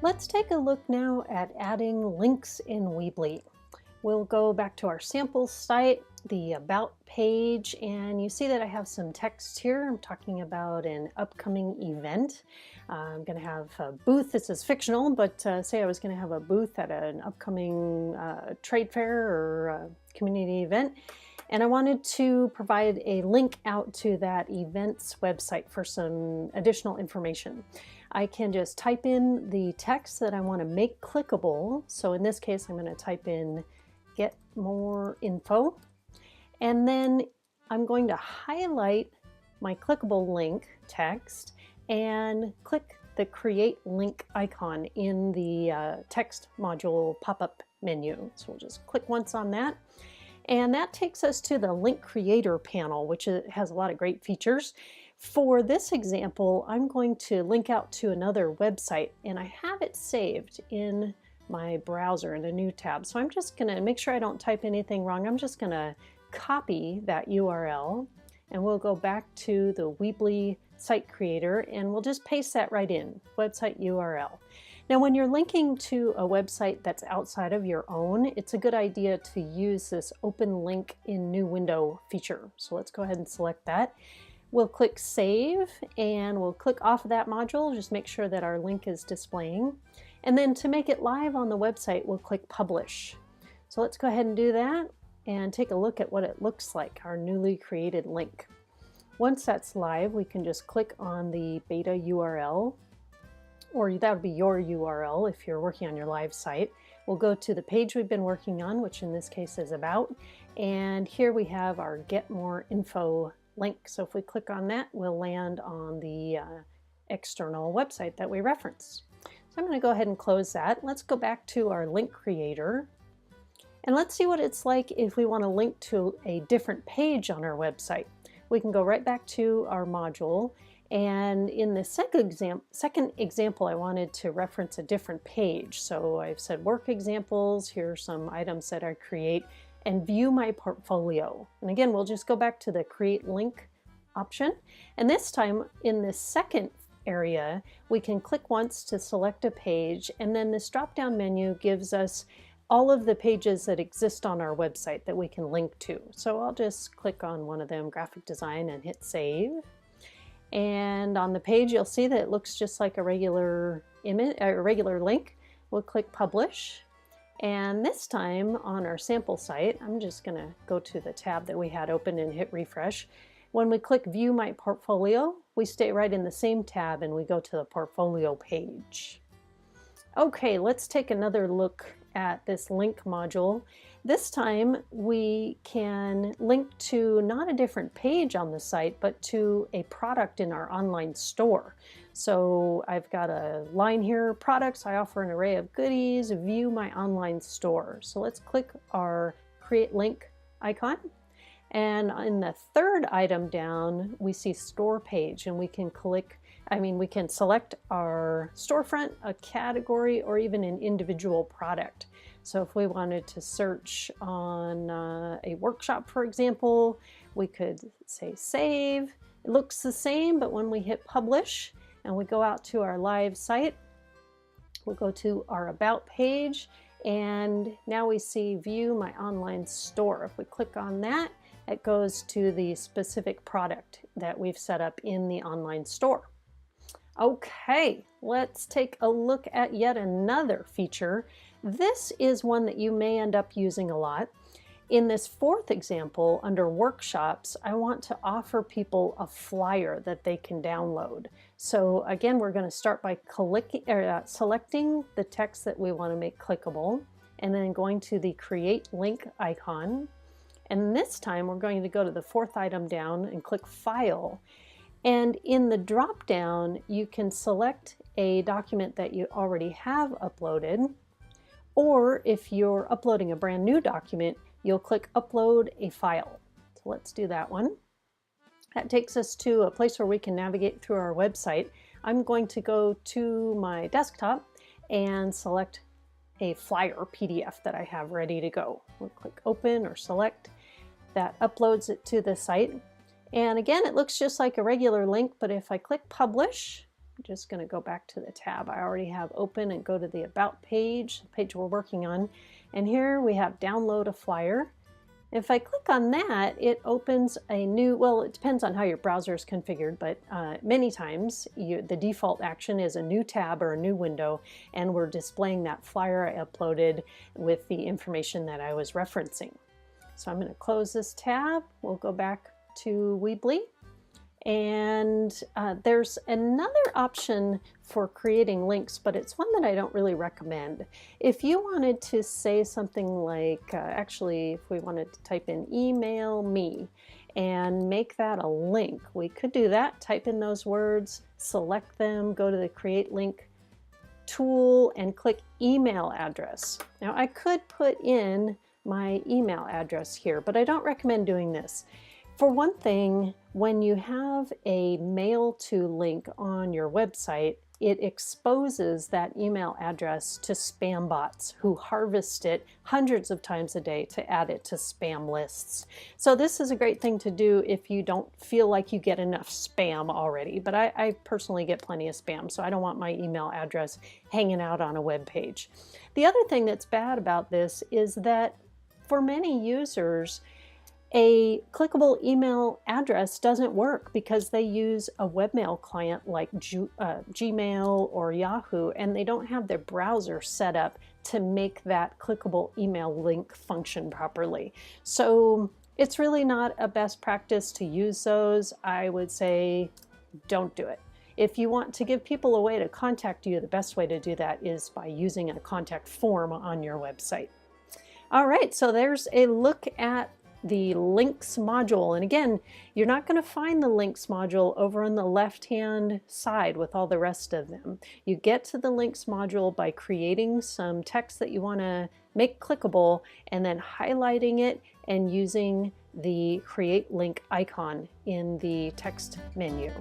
Let's take a look now at adding links in Weebly. We'll go back to our sample site, the About page, and you see that I have some text here. I'm talking about an upcoming event. I'm going to have a booth. This is fictional, but say I was going to have a booth at an upcoming trade fair or community event, and I wanted to provide a link out to that event's website for some additional information. I can just type in the text that I want to make clickable. So in this case, I'm going to type in get more info, and then I'm going to highlight my clickable link text and click the create link icon in the text module pop-up menu. So we'll just click once on that, and that takes us to the link creator panel, which has a lot of great features. For this example, I'm going to link out to another website, and I have it saved in my browser in a new tab. So I'm just going to make sure I don't type anything wrong. I'm just going to copy that URL, and we'll go back to the Weebly site creator, and we'll just paste that right in, website URL. Now, when you're linking to a website that's outside of your own, it's a good idea to use this open link in new window feature. So let's go ahead and select that. We'll click Save, and we'll click off of that module, just make sure that our link is displaying. And then to make it live on the website, we'll click Publish. So let's go ahead and do that and take a look at what it looks like, our newly created link. Once that's live, we can just click on the beta URL, or that would be your URL if you're working on your live site. We'll go to the page we've been working on, which in this case is About, and here we have our Get More Info link. So if we click on that, we'll land on the external website that we referenced. So I'm going to go ahead and close that. Let's go back to our link creator, and let's see what it's like if we want to link to a different page on our website. We can go right back to our module, and in the second example, I wanted to reference a different page. So I've said work examples, here are some items that I create, and view my portfolio. And again, we'll just go back to the create link option, and this time in this second area, we can click once to select a page, and then this drop-down menu gives us all of the pages that exist on our website that we can link to. So I'll just click on one of them, graphic design, and hit save. And on the page, you'll see that it looks just like a regular image, a regular link. We'll click publish. And this time on our sample site, I'm just going to go to the tab that we had open and hit refresh. When we click View My Portfolio, we stay right in the same tab and we go to the portfolio page. Okay, let's take another look at this link module. This time we can link to not a different page on the site, but to a product in our online store. So I've got a line here, products, I offer an array of goodies, view my online store. So let's click our create link icon. And in the third item down, we see store page, and we can we can select our storefront, a category, or even an individual product. So if we wanted to search on a workshop, for example, we could say save. It looks the same, but when we hit publish and we go out to our live site, we'll go to our About page, and now we see View My Online Store. If we click on that, it goes to the specific product that we've set up in the online store. Okay, let's take a look at yet another feature. This is one that you may end up using a lot. In this fourth example, under workshops, I want to offer people a flyer that they can download. So again, we're going to start by selecting the text that we want to make clickable, and then going to the create link icon. And this time we're going to go to the fourth item down and click File. And in the drop down, you can select a document that you already have uploaded, or if you're uploading a brand new document, you'll click Upload a File. So let's do that one. That takes us to a place where we can navigate through our website. I'm going to go to my desktop and select a flyer PDF that I have ready to go. We'll click Open or Select. That uploads it to the site. And again, it looks just like a regular link, but if I click Publish, I'm just going to go back to the tab I already have open and go to the About page, the page we're working on. And here we have Download a Flyer. If I click on that, it opens a new, well, it depends on how your browser is configured, but many times the default action is a new tab or a new window, and we're displaying that flyer I uploaded with the information that I was referencing. So I'm going to close this tab. We'll go back to Weebly. And there's another option for creating links, but it's one that I don't really recommend. If you wanted to say something like, actually, if we wanted to type in email me and make that a link, we could do that. Type in those words, select them, go to the Create Link tool and click email address. Now I could put in my email address here, but I don't recommend doing this. For one thing, when you have a mail to link on your website, it exposes that email address to spam bots who harvest it hundreds of times a day to add it to spam lists. So this is a great thing to do if you don't feel like you get enough spam already, but I personally get plenty of spam, so I don't want my email address hanging out on a web page. The other thing that's bad about this is that for many users, a clickable email address doesn't work because they use a webmail client like Gmail or Yahoo, and they don't have their browser set up to make that clickable email link function properly. So it's really not a best practice to use those. I would say don't do it. If you want to give people a way to contact you, the best way to do that is by using a contact form on your website. All right, so there's a look at the links module. And again, you're not going to find the links module over on the left-hand side with all the rest of them. You get to the links module by creating some text that you want to make clickable and then highlighting it and using the Create Link icon in the text menu.